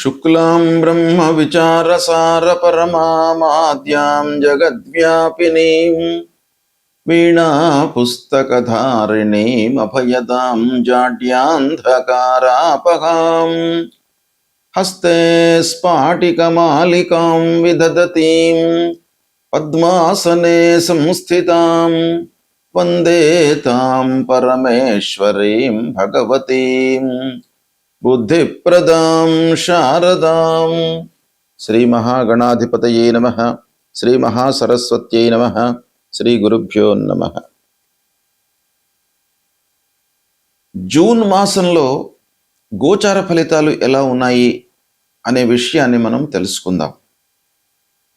శుక్లాం బ్రహ్మ విచారసార పరమామాద్యాం జగద్వ్యాపినీం వీణా పుస్తకధారిణీం అభయదాం జాడ్యాంధకారాపహాం హస్తే స్ఫాటికమాలికాం విదదతీం పద్మాసనే సంస్థితాం వందే తాం పరమేశ్వరీం భగవతీం బుద్ధిప్రదాం శారదాం. శ్రీ మహాగణాధిపతయే నమః. శ్రీ మహాసరస్వత్యై నమః. శ్రీ గురుభ్యో నమః. జూన్ మాసంలో గోచార ఫలితాలు ఎలా ఉన్నాయి అనే విషయాన్ని మనం తెలుసుకుందాం.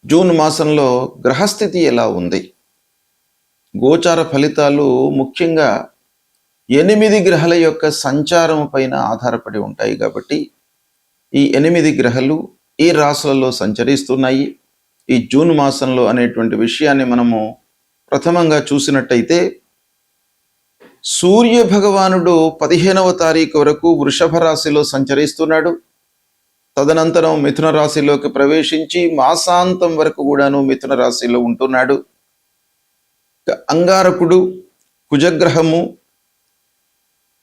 జూన్ మాసంలో గ్రహస్థితి ఎలా ఉంది? గోచార ఫలితాలు ముఖ్యంగా 8 గ్రహాల యొక్క సంచారం పైన ఆధారపడి ఉంటాయి కాబట్టి ఈ 8 గ్రహాలు ఈ రాశులలో సంచరిస్తున్నాయి ఈ జూన్ మాసంలో అనేటువంటి విషయాన్ని మనము ప్రథమంగా చూసినట్టయితే, సూర్య భగవానుడు 15వ తారీఖు వరకు వృషభ రాశిలో సంచరిస్తున్నాడు. తదనంతరం మిథున రాశిలోకి ప్రవేశించి మాసాంతం వరకు కూడాను మిథున రాశిలో ఉంటున్నాడు. అంగారకుడు కుజగ్రహము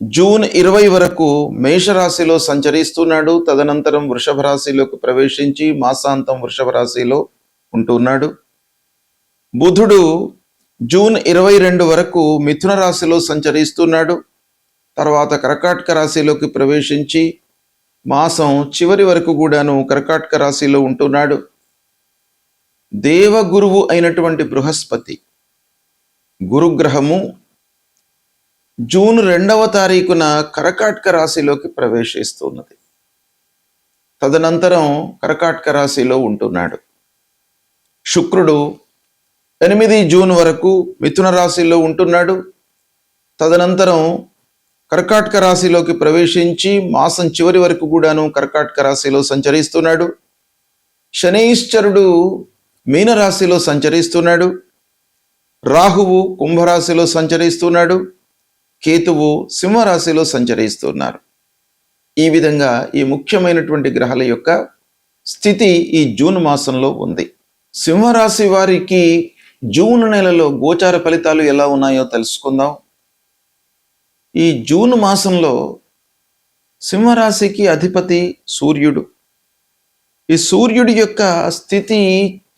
జూన్ 20 వరకు మేషరాశిలో సంచరిస్తున్నాడు. తదనంతరం వృషభ రాశిలోకి ప్రవేశించి మాసాంతం వృషభ రాశిలో ఉంటున్నాడు. బుధుడు జూన్ 22 వరకు మిథున రాశిలో సంచరిస్తున్నాడు. తర్వాత కర్కాటక రాశిలోకి ప్రవేశించి మాసం చివరి వరకు కూడాను కర్కాటక రాశిలో ఉంటున్నాడు. దేవగురువు అయినటువంటి బృహస్పతి గురుగ్రహము జూన్ 2వ తారీఖున కర్కాటక రాశిలోకి ప్రవేశిస్తున్నది. తదనంతరం కర్కాటక రాశిలో ఉంటున్నాడు. శుక్రుడు 8 జూన్ వరకు మిథున రాశిలో ఉంటున్నాడు. తదనంతరం కర్కాటక రాశిలోకి ప్రవేశించి మాసం చివరి వరకు కూడాను కర్కాటక రాశిలో సంచరిస్తున్నాడు. శనైశ్చరుడు మీనరాశిలో సంచరిస్తున్నాడు. రాహువు కుంభరాశిలో సంచరిస్తున్నాడు. కేతువు సింహరాశిలో సంచరిస్తున్నారు. ఈ విధంగా ఈ ముఖ్యమైనటువంటి గ్రహాల యొక్క స్థితి ఈ జూన్ మాసంలో ఉంది. సింహరాశి వారికి జూన్ నెలలో గోచార ఫలితాలు ఎలా ఉన్నాయో తెలుసుకుందాం. ఈ జూన్ మాసంలో సింహరాశికి అధిపతి సూర్యుడు. ఈ సూర్యుడి యొక్క స్థితి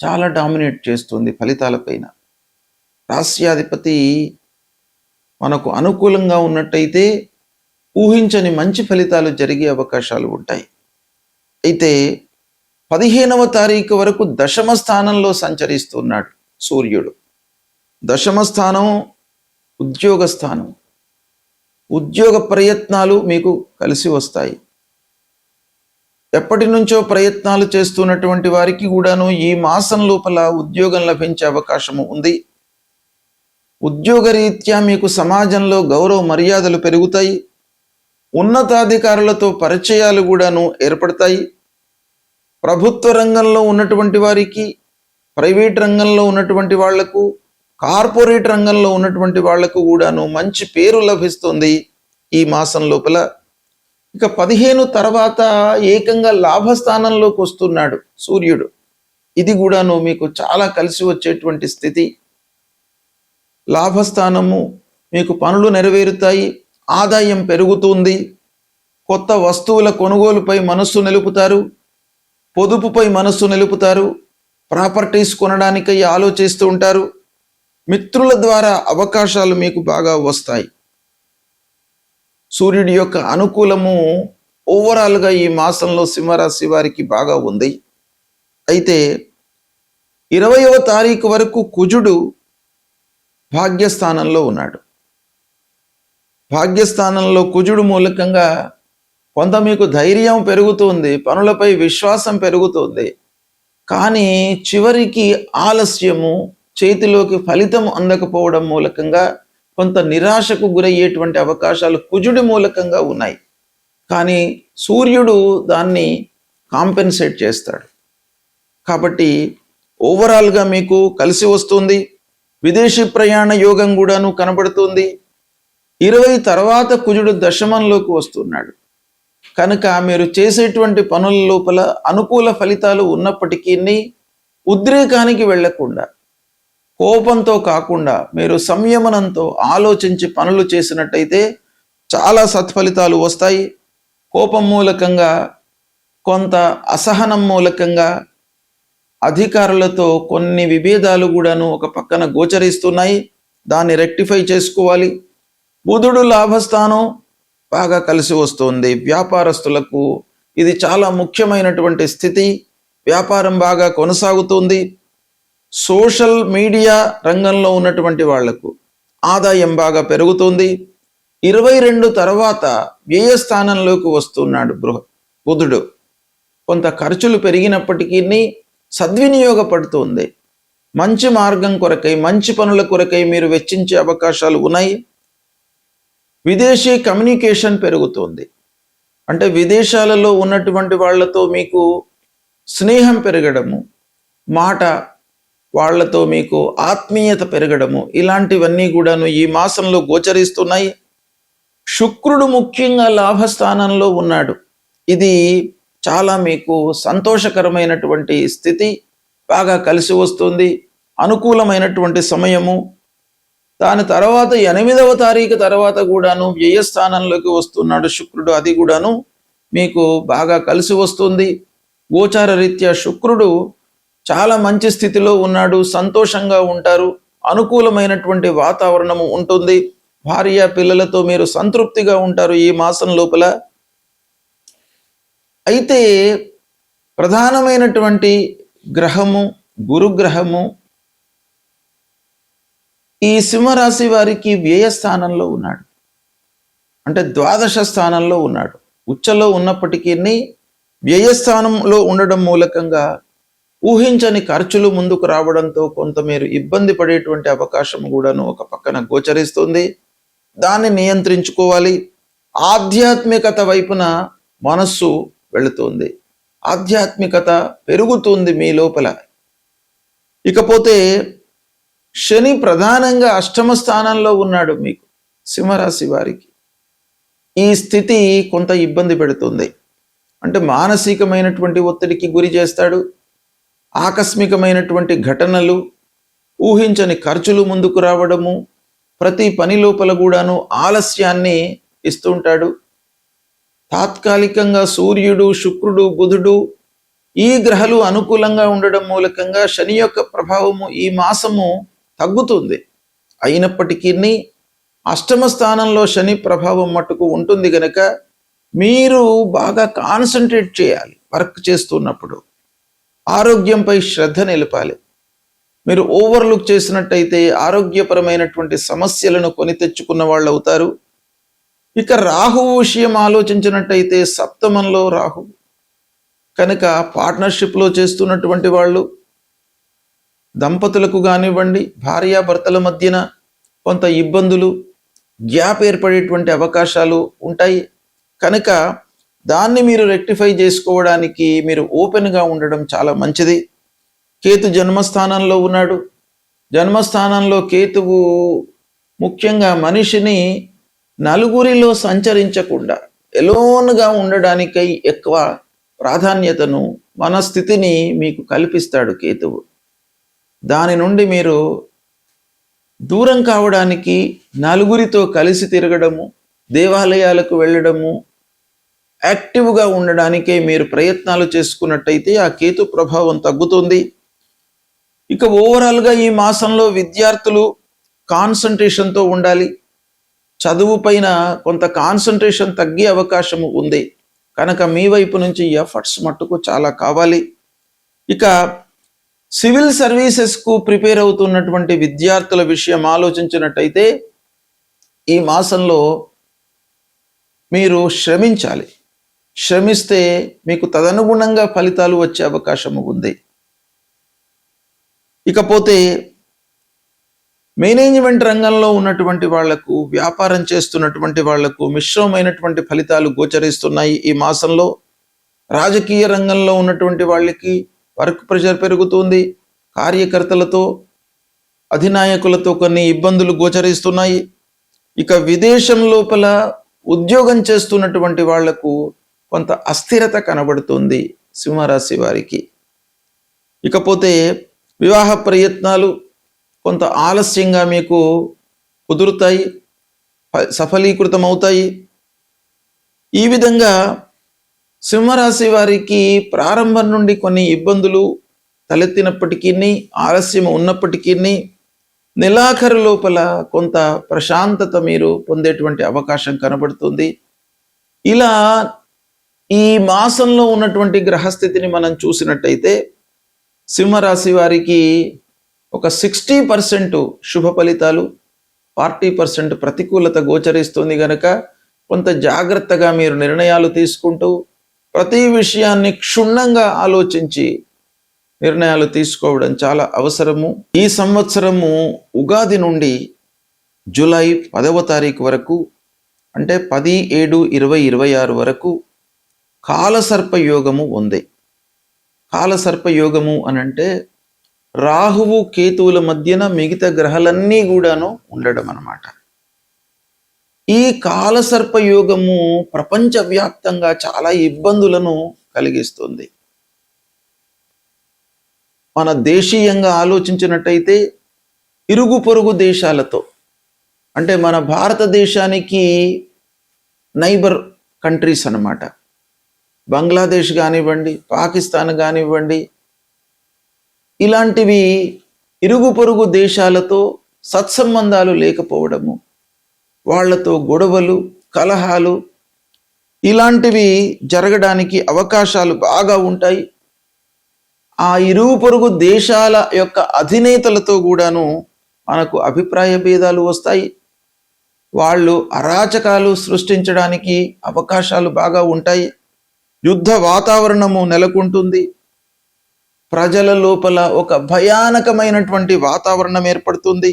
చాలా డామినేట్ చేస్తుంది ఫలితాలపైన. రాశ్యాధిపతి మనకు అనుకూలంగా ఉన్నట్టయితే ఊహించని మంచి ఫలితాలు జరిగే అవకాశాలు ఉంటాయి. అయితే 15వ తారీఖు వరకు దశమ స్థానంలో సంచరిస్తున్నాడు సూర్యుడు. దశమ స్థానం ఉద్యోగ స్థానం. ఉద్యోగ ప్రయత్నాలు మీకు కలిసి వస్తాయి. ఎప్పటి నుంచో ప్రయత్నాలు చేస్తున్నటువంటి వారికి కూడాను ఈ మాసం లోపల ఉద్యోగం లభించే అవకాశము ఉంది. ఉద్యోగరీత్యా మీకు సమాజంలో గౌరవ మర్యాదలు పెరుగుతాయి. ఉన్నతాధికారులతో పరిచయాలు కూడాను ఏర్పడతాయి. ప్రభుత్వ రంగంలో ఉన్నటువంటి వారికి, ప్రైవేట్ రంగంలో ఉన్నటువంటి వాళ్లకు, కార్పొరేట్ రంగంలో ఉన్నటువంటి వాళ్లకు కూడాను మంచి పేరు లభిస్తుంది ఈ మాసం లోపల. ఇక 15 తర్వాత ఏకంగా లాభస్థానంలోకి వస్తున్నాడు సూర్యుడు. ఇది కూడాను మీకు చాలా కలిసి వచ్చేటువంటి స్థితి. లాభస్థానము మీకు పనులు నెరవేరుతాయి, ఆదాయం పెరుగుతుంది, కొత్త వస్తువుల కొనుగోలుపై మనస్సు నిలుపుతారు, పొదుపుపై మనస్సు నిలుపుతారు, ప్రాపర్టీస్ కొనడానికై ఆలోచిస్తూ ఉంటారు. మిత్రుల ద్వారా అవకాశాలు మీకు బాగా వస్తాయి. సూర్యుడి యొక్క అనుకూలము ఓవరాల్గా ఈ మాసంలో సింహరాశి వారికి బాగా ఉంది. అయితే 20వ తారీఖు వరకు కుజుడు భాగ్యస్థానంలో ఉన్నాడు. భాగ్యస్థానంలో కుజుడు మూలకంగా కొంత మీకు ధైర్యం పెరుగుతుంది, పనులపై విశ్వాసం పెరుగుతుంది. కానీ చివరికి ఆలస్యము, చేతిలోకి ఫలితం అందకపోవడం మూలకంగా కొంత నిరాశకు గురయ్యేటువంటి అవకాశాలు కుజుడి మూలకంగా ఉన్నాయి. కానీ సూర్యుడు దాన్ని కాంపెన్సేట్ చేస్తాడు. కాబట్టి ఓవరాల్గా మీకు కలిసి వస్తుంది. విదేశీ ప్రయాణ యోగం కూడాను కనబడుతుంది. 20 తర్వాత కుజుడు దశమంలోకి వస్తున్నాడు. కనుక మీరు చేసేటువంటి పనుల లోపల అనుకూల ఫలితాలు ఉన్నప్పటికీ ఉద్రేకానికి వెళ్లకుండా, కోపంతో కాకుండా మీరు సంయమనంతో ఆలోచించి పనులు చేసినట్టయితే చాలా సత్ఫలితాలు వస్తాయి. కోపం మూలకంగా, కొంత అసహనం మూలకంగా అధికారులతో కొన్ని విభేదాలు కూడాను ఒక పక్కన గోచరిస్తున్నాయి. దాన్ని రెక్టిఫై చేసుకోవాలి. బుధుడు లాభస్థానం బాగా కలిసి వస్తుంది. వ్యాపారస్తులకు ఇది చాలా ముఖ్యమైనటువంటి స్థితి. వ్యాపారం బాగా కొనసాగుతుంది. సోషల్ మీడియా రంగంలో ఉన్నటువంటి వాళ్లకు ఆదాయం బాగా పెరుగుతుంది. 22 తర్వాత వ్యయస్థానంలోకి వస్తున్నాడు బుధుడు. కొంత ఖర్చులు పెరిగినప్పటికీ సద్వినియోగపడుతుంది. మంచి మార్గం కొరకై, మంచి పనుల కొరకై మీరు వెచ్చించే అవకాశాలు ఉన్నాయి. విదేశీ కమ్యూనికేషన్ పెరుగుతుంది. అంటే విదేశాలలో ఉన్నటువంటి వాళ్లతో మీకు స్నేహం పెరగడము, మాట వాళ్లతో మీకు ఆత్మీయత పెరగడము, ఇలాంటివన్నీ కూడాను ఈ మాసంలో గోచరిస్తున్నాయి. శుక్రుడు ముఖ్యంగా లాభస్థానంలో ఉన్నాడు. ఇది చాలా మీకు సంతోషకరమైనటువంటి స్థితి. బాగా కలిసి వస్తుంది. అనుకూలమైనటువంటి సమయము. దాని తర్వాత 8వ తారీఖు తర్వాత కూడాను వ్యయస్థానంలోకి వస్తున్నాడు శుక్రుడు. అది కూడాను మీకు బాగా కలిసి వస్తుంది. గోచార రీత్యా శుక్రుడు చాలా మంచి స్థితిలో ఉన్నాడు. సంతోషంగా ఉంటారు. అనుకూలమైనటువంటి వాతావరణము ఉంటుంది. భార్య పిల్లలతో మీరు సంతృప్తిగా ఉంటారు ఈ మాసం లోపల. అయితే ప్రధానమైనటువంటి గ్రహము గురుగ్రహము ఈ సింహరాశి వారికి వ్యయస్థానంలో ఉన్నాడు. అంటే ద్వాదశ స్థానంలో ఉన్నాడు. ఉచ్చలో ఉన్నప్పటికీ వ్యయస్థానంలో ఉండడం మూలకంగా ఊహించని ఖర్చులు ముందుకు రావడంతో కొంత మీరు ఇబ్బంది పడేటువంటి అవకాశం కూడాను ఒక పక్కన గోచరిస్తుంది. దాన్ని నియంత్రించుకోవాలి. ఆధ్యాత్మికత వైపున మనస్సు వెళుతుంది. ఆధ్యాత్మికత పెరుగుతుంది మీ లోపల. ఇకపోతే శని ప్రధానంగా అష్టమ స్థానంలో ఉన్నాడు మీకు సింహరాశి వారికి. ఈ స్థితి కొంత ఇబ్బంది పెడుతుంది. అంటే మానసికమైనటువంటి ఒత్తిడికి గురి చేస్తాడు. ఆకస్మికమైనటువంటి ఘటనలు, ఊహించని ఖర్చులు ముందుకు రావడము, ప్రతి పని లోపల కూడాను ఆలస్యాన్ని ఇస్తుంటాడు. తాత్కాలికంగా సూర్యుడు, శుక్రుడు, బుధుడు ఈ గ్రహాలు అనుకూలంగా ఉండడం మూలకంగా శని యొక్క ప్రభావము ఈ మాసము తగ్గుతుంది. అయినప్పటికీ అష్టమ స్థానంలో శని ప్రభావం మట్టుకు ఉంటుంది గనక మీరు బాగా కాన్సన్ట్రేట్ చేయాలి. వర్క్ చేస్తున్నప్పుడు ఆరోగ్యంపై శ్రద్ధ నిలపాలి. మీరు ఓవర్లుక్ చేసినట్టయితే ఆరోగ్యపరమైనటువంటి సమస్యలను కొని తెచ్చుకున్న వాళ్ళు అవుతారు. ఇక రాహువు విషయం ఆలోచించినట్టయితే సప్తమంలో రాహు కనుక పార్ట్నర్షిప్లో చేస్తున్నటువంటి వాళ్ళు, దంపతులకు కానివ్వండి, భార్యాభర్తల మధ్యన కొంత ఇబ్బందులు, గ్యాప్ ఏర్పడేటువంటి అవకాశాలు ఉంటాయి. కనుక దాన్ని మీరు రెక్టిఫై చేసుకోవడానికి మీరు ఓపెన్గా ఉండడం చాలా మంచిది. కేతు జన్మస్థానంలో ఉన్నాడు. జన్మస్థానంలో కేతువు ముఖ్యంగా మనిషిని నలుగురిలో సంచరించకుండా ఎలోన్గా ఉండడానికై ఎక్కువ ప్రాధాన్యతను, మన స్థితిని మీకు కల్పిస్తాడు కేతువు. దాని నుండి మీరు దూరం కావడానికి నలుగురితో కలిసి తిరగడము, దేవాలయాలకు వెళ్ళడము, యాక్టివ్గా ఉండడానికే మీరు ప్రయత్నాలు చేసుకున్నట్టయితే ఆ కేతు ప్రభావం తగ్గుతుంది. ఇక ఓవరాల్గా ఈ మాసంలో విద్యార్థులు కాన్సంట్రేషన్తో ఉండాలి. చదువు పైన కొంత కాన్సంట్రేషన్ తగ్గే అవకాశము ఉంది కనుక మీ వైపు నుంచి ఎఫర్ట్స్ మట్టుకు చాలా కావాలి. ఇక సివిల్ సర్వీసెస్కు ప్రిపేర్ అవుతున్నటువంటి విద్యార్థుల విషయం ఆలోచించినట్టయితే ఈ మాసంలో మీరు శ్రమించాలి. శ్రమిస్తే మీకు తదనుగుణంగా ఫలితాలు వచ్చే అవకాశం ఉంది. ఇకపోతే మేనేజ్మెంట్ రంగంలో ఉన్నటువంటి వాళ్లకు, వ్యాపారం చేస్తున్నటువంటి వాళ్లకు మిశ్రమైనటువంటి ఫలితాలు గోచరిస్తున్నాయి ఈ మాసంలో. రాజకీయ రంగంలో ఉన్నటువంటి వాళ్ళకి వర్క్ ప్రెషర్ పెరుగుతుంది. కార్యకర్తలతో, అధినాయకులతో కొన్ని ఇబ్బందులు గోచరిస్తున్నాయి. ఇక విదేశం లోపల ఉద్యోగం చేస్తున్నటువంటి వాళ్లకు కొంత అస్థిరత కనబడుతుంది సింహరాశి వారికి. ఇకపోతే వివాహ ప్రయత్నాలు కొంత ఆలస్యంగా మీకు కుదురుతాయి, సఫలీకృతమవుతాయి. ఈ విధంగా సింహరాశి వారికి ప్రారంభం నుండి కొన్ని ఇబ్బందులు తలెత్తినప్పటికీ, ఆలస్యం ఉన్నప్పటికీ నెలాఖరు లోపల కొంత ప్రశాంతత మీరు పొందేటువంటి అవకాశం కనబడుతుంది. ఇలా ఈ మాసంలో ఉన్నటువంటి గ్రహస్థితిని మనం చూసినట్టయితే సింహరాశి వారికి ఒక 60% శుభ ఫలితాలు, 40% ప్రతికూలత గోచరిస్తుంది గనక కొంత జాగ్రత్తగా మీరు నిర్ణయాలు తీసుకుంటూ ప్రతి విషయాన్ని క్షుణ్ణంగా ఆలోచించి నిర్ణయాలు తీసుకోవడం చాలా అవసరము. ఈ సంవత్సరము ఉగాది నుండి జూలై 10వ తారీఖు వరకు, అంటే 10/7/2026 వరకు కాలసర్ప యోగము ఉంది. కాలసర్ప యోగము అనంటే రాహువు కేతువుల మధ్యన మిగతా గ్రహాలన్నీ కూడాను ఉండడం అన్నమాట. ఈ కాలసర్ప యోగము ప్రపంచవ్యాప్తంగా చాలా ఇబ్బందులను కలిగిస్తుంది. మన దేశీయంగా ఆలోచించినట్టయితే ఇరుగు పొరుగు దేశాలతో, అంటే మన భారతదేశానికి నైబర్ కంట్రీస్ అన్నమాట, బంగ్లాదేశ్ కానివ్వండి, పాకిస్తాన్ కానివ్వండి, ఇలాంటివి ఇరుగు పొరుగు దేశాలతో సత్సంబంధాలు లేకపోవడము, వాళ్లతో గొడవలు, కలహాలు ఇలాంటివి జరగడానికి అవకాశాలు బాగా ఉంటాయి. ఆ ఇరుగు పొరుగు దేశాల యొక్క అధినేతలతో కూడాను మనకు అభిప్రాయ భేదాలు వస్తాయి. వాళ్ళు అరాచకాలు సృష్టించడానికి అవకాశాలు బాగా ఉంటాయి. యుద్ధ వాతావరణము నెలకొంటుంది. ప్రజల లోపల ఒక భయానకమైనటువంటి వాతావరణం ఏర్పడుతుంది.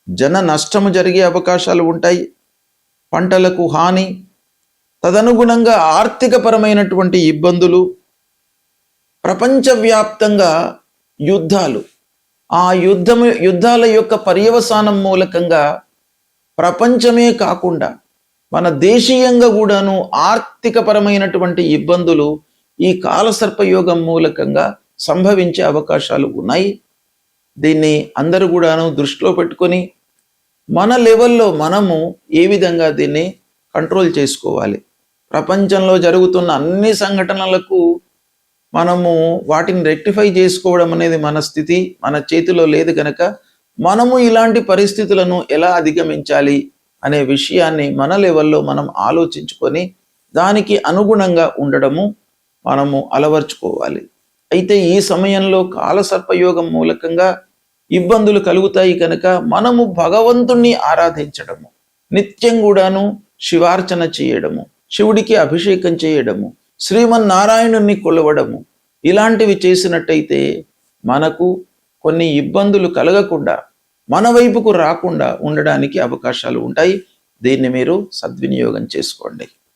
జన నష్టము జరిగే అవకాశాలు ఉంటాయి. పంటలకు హాని, తదనుగుణంగా ఆర్థికపరమైనటువంటి ఇబ్బందులు, ప్రపంచవ్యాప్తంగా యుద్ధాలు, ఆ యుద్ధాల యొక్క పర్యవసానం మూలకంగా ప్రపంచమే కాకుండా మన దేశీయంగా కూడాను ఆర్థికపరమైనటువంటి ఇబ్బందులు ఈ కాలసర్పయోగం మూలకంగా సంభవించే అవకాశాలు ఉన్నాయి. దీన్ని అందరూ కూడాను దృష్టిలో పెట్టుకొని మన లెవెల్లో మనము ఏ విధంగా దీన్ని కంట్రోల్ చేసుకోవాలి. ప్రపంచంలో జరుగుతున్న అన్ని సంఘటనలకు మనము వాటిని రెక్టిఫై చేసుకోవడం అనేది మన స్థితి, మన చేతిలో లేదు కనుక మనము ఇలాంటి పరిస్థితులను ఎలా అధిగమించాలి అనే విషయాన్ని మన లెవెల్లో మనం ఆలోచించుకొని దానికి అనుగుణంగా ఉండడము మనము అలవర్చుకోవాలి. అయితే ఈ సమయంలో కాలసర్పయోగం మూలకంగా ఇబ్బందులు కలుగుతాయి కనుక మనము భగవంతుణ్ణి ఆరాధించడము, నిత్యం కూడాను శివార్చన చేయడము, శివుడికి అభిషేకం చేయడము, శ్రీమన్నారాయణుణ్ణి కొలవడము, ఇలాంటివి చేసినట్టయితే మనకు కొన్ని ఇబ్బందులు కలగకుండా, మన వైపుకు రాకుండా ఉండడానికి అవకాశాలు ఉంటాయి. దీన్ని మీరు సద్వినియోగం చేసుకోండి.